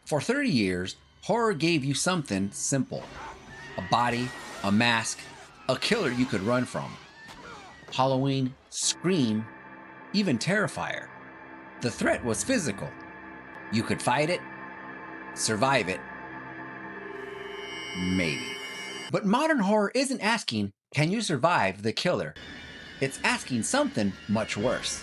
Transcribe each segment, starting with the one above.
For 30 years, horror gave you something simple. A body, a mask, a killer you could run from. Halloween, Scream, even Terrifier. The threat was physical. You could fight it, survive it, maybe. But modern horror isn't asking, can you survive the killer? It's asking something much worse.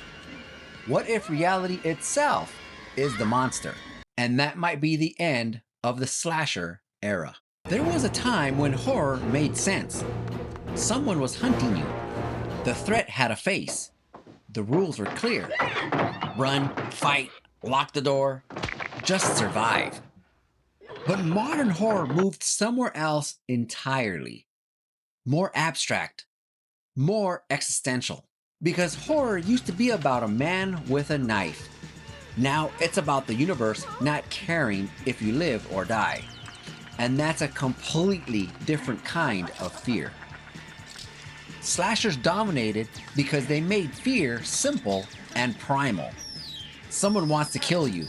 What if reality itself is the monster? And that might be the end of the slasher era. There was a time when horror made sense. Someone was hunting you. The threat had a face. The rules were clear. Run, fight, lock the door, just survive. But modern horror moved somewhere else entirely. More abstract, more existential. Because horror used to be about a man with a knife. Now it's about the universe not caring if you live or die. And that's a completely different kind of fear. Slashers dominated because they made fear simple and primal. Someone wants to kill you.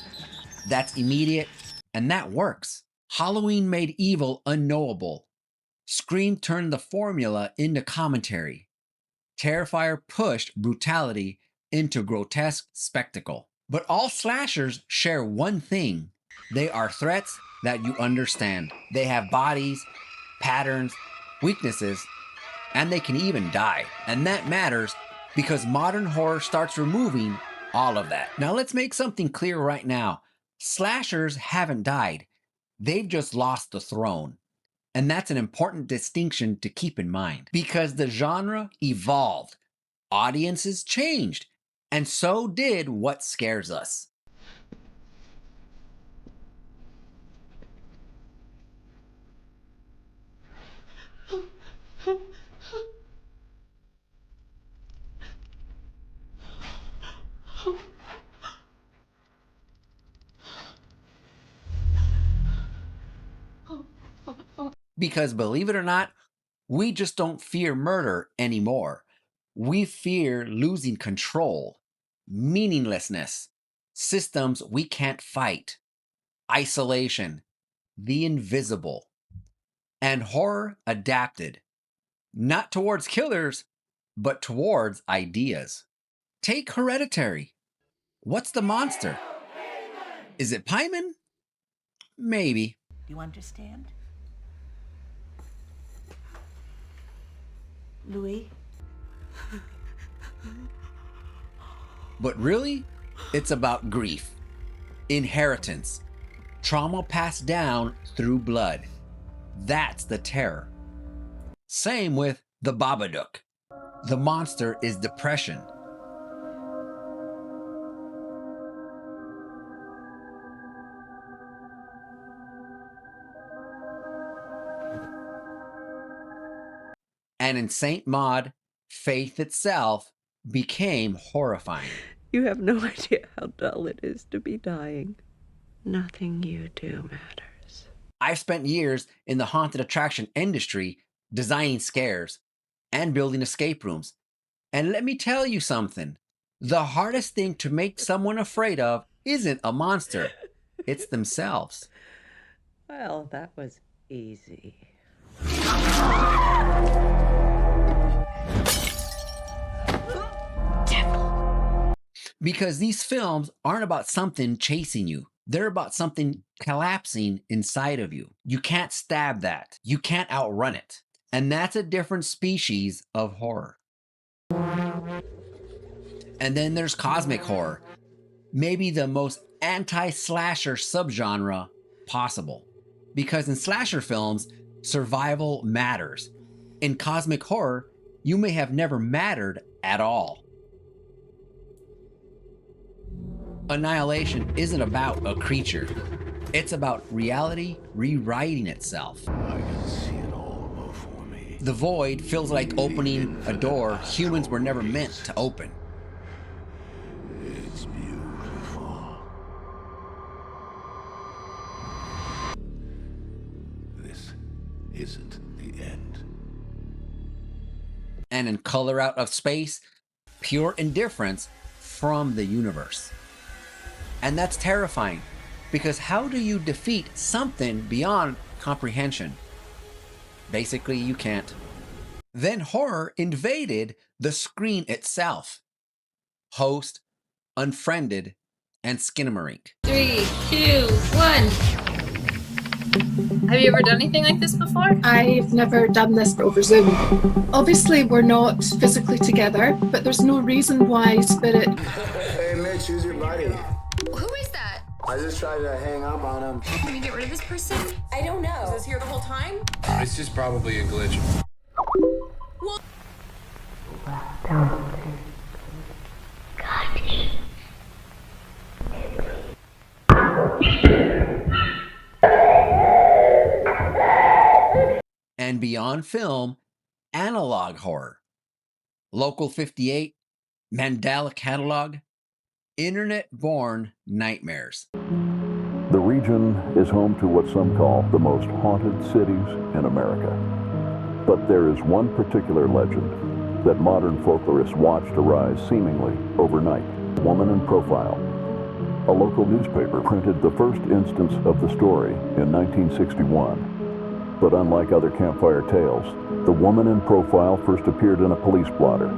That's immediate, and that works. Halloween made evil unknowable. Scream turned the formula into commentary. Terrifier pushed brutality into grotesque spectacle. But all slashers share one thing. They are threats that you understand. They have bodies, patterns, weaknesses, and they can even die. And that matters because modern horror starts removing all of that. Now let's make something clear right now. Slashers haven't died. They've just lost the throne. And that's an important distinction to keep in mind because the genre evolved. Audiences changed. And so did what scares us. Because believe it or not, we just don't fear murder anymore. We fear losing control, meaninglessness, systems we can't fight, isolation, the invisible. And horror adapted, not towards killers, but towards ideas. Take Hereditary. What's the monster? Is it Pyman? Maybe. Do you understand? Louis? But really, it's about grief, inheritance, trauma passed down through blood. That's the terror. Same with the Babadook. The monster is depression. And in Saint Maud, faith itself became horrifying. You have no idea how dull it is to be dying. Nothing you do matters. I've spent years in the haunted attraction industry designing scares and building escape rooms. And let me tell you something. The hardest thing to make someone afraid of isn't a monster. It's themselves. Well, that was easy. Because these films aren't about something chasing you. They're about something collapsing inside of you. You can't stab that. You can't outrun it. And that's a different species of horror. And then there's cosmic horror. Maybe the most anti-slasher subgenre possible. Because in slasher films, survival matters. In cosmic horror, you may have never mattered at all. Annihilation isn't about a creature. It's about reality rewriting itself. I can see it all before me. The void feels like opening a door humans were never meant to open. It's beautiful. This isn't the end. And in Color Out of Space, pure indifference from the universe. And that's terrifying Because how do you defeat something beyond comprehension? Basically, you can't. Then horror invaded the screen itself. Host, Unfriended, and Skinamarink. 3, 2, 1. Have you ever done anything like this before? I've never done this over Zoom. Obviously, we're not physically together, but there's no reason why Spirit... Hey, Mitch, who's your buddy? Who is that? I just tried to hang up on him. Can we get rid of this person? I don't know. Was this here the whole time? It's just probably a glitch. Well, And beyond film, analog horror. Local 58, Mandela Catalogue, internet-born nightmares. The region is home to what some call the most haunted cities in America. But there is one particular legend that modern folklorists watched arise seemingly overnight. Woman in Profile. A local newspaper printed the first instance of the story in 1961. But unlike other campfire tales, the woman in profile first appeared in a police blotter.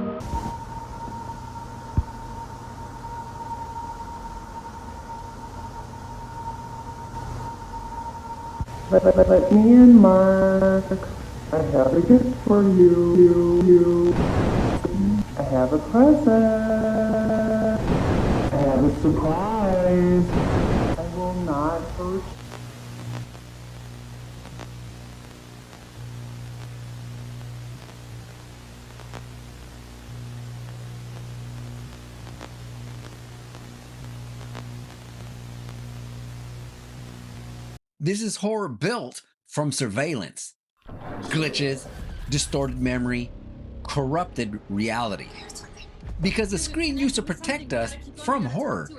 Let me in, Mark. I have a gift for you. I have a present. I have a surprise. I will not hurt. This is horror built from surveillance, glitches, distorted memory, corrupted reality. Because the screen used to protect us from horror,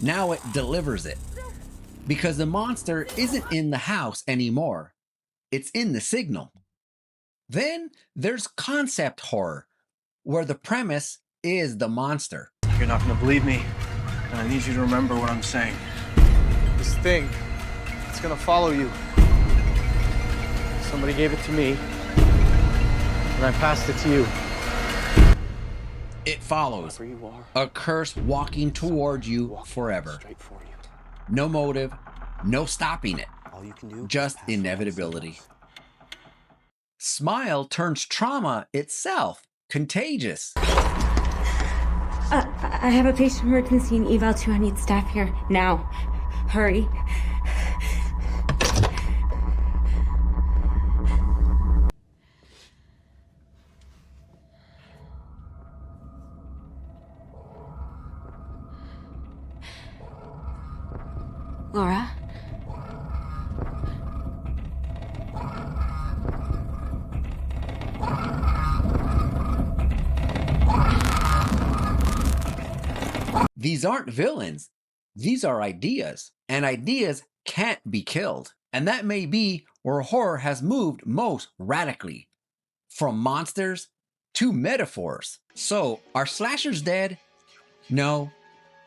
now it delivers it. Because the monster isn't in the house anymore, it's in the signal. Then there's concept horror, where the premise is the monster. You're not gonna believe me, and I need you to remember what I'm saying. This thing, it's gonna follow you. Somebody gave it to me, and I passed it to you. It follows, a curse walking toward you forever. No motive, no stopping it, just inevitability. Smile turns trauma itself contagious. I have a patient emergency in eval 2. I need staff here now. Hurry. Laura? These aren't villains. These are ideas. And ideas can't be killed. And that may be where horror has moved most radically. From monsters to metaphors. So, are slashers dead? No.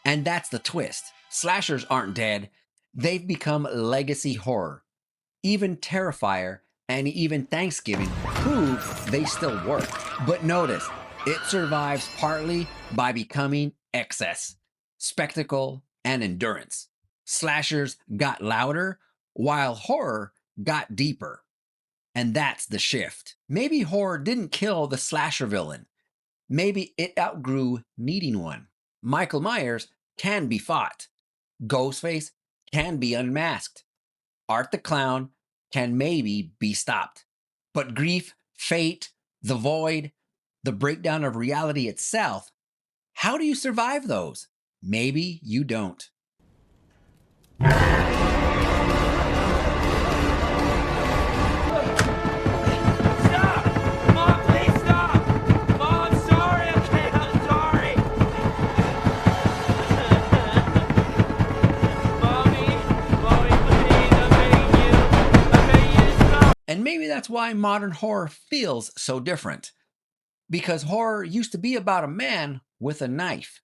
And that's the twist. Slashers aren't dead. They've become legacy horror. Even Terrifier and even Thanksgiving prove they still work. But notice, it survives partly by becoming excess, spectacle, and endurance. Slashers got louder, while horror got deeper. And that's the shift. Maybe horror didn't kill the slasher villain. Maybe it outgrew needing one. Michael Myers can be fought. Ghostface can be unmasked. Art the Clown can maybe be stopped. But grief, fate, the void, the breakdown of reality itself, how do you survive those? Maybe you don't. And maybe that's why modern horror feels so different. Because horror used to be about a man with a knife.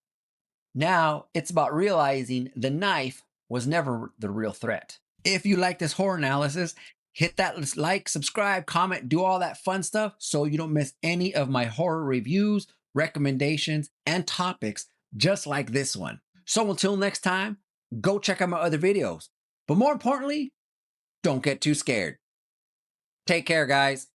Now it's about realizing the knife was never the real threat. If you like this horror analysis, hit that like, subscribe, comment, do all that fun stuff so you don't miss any of my horror reviews, recommendations, and topics just like this one. So until next time, go check out my other videos. But more importantly, don't get too scared. Take care, guys.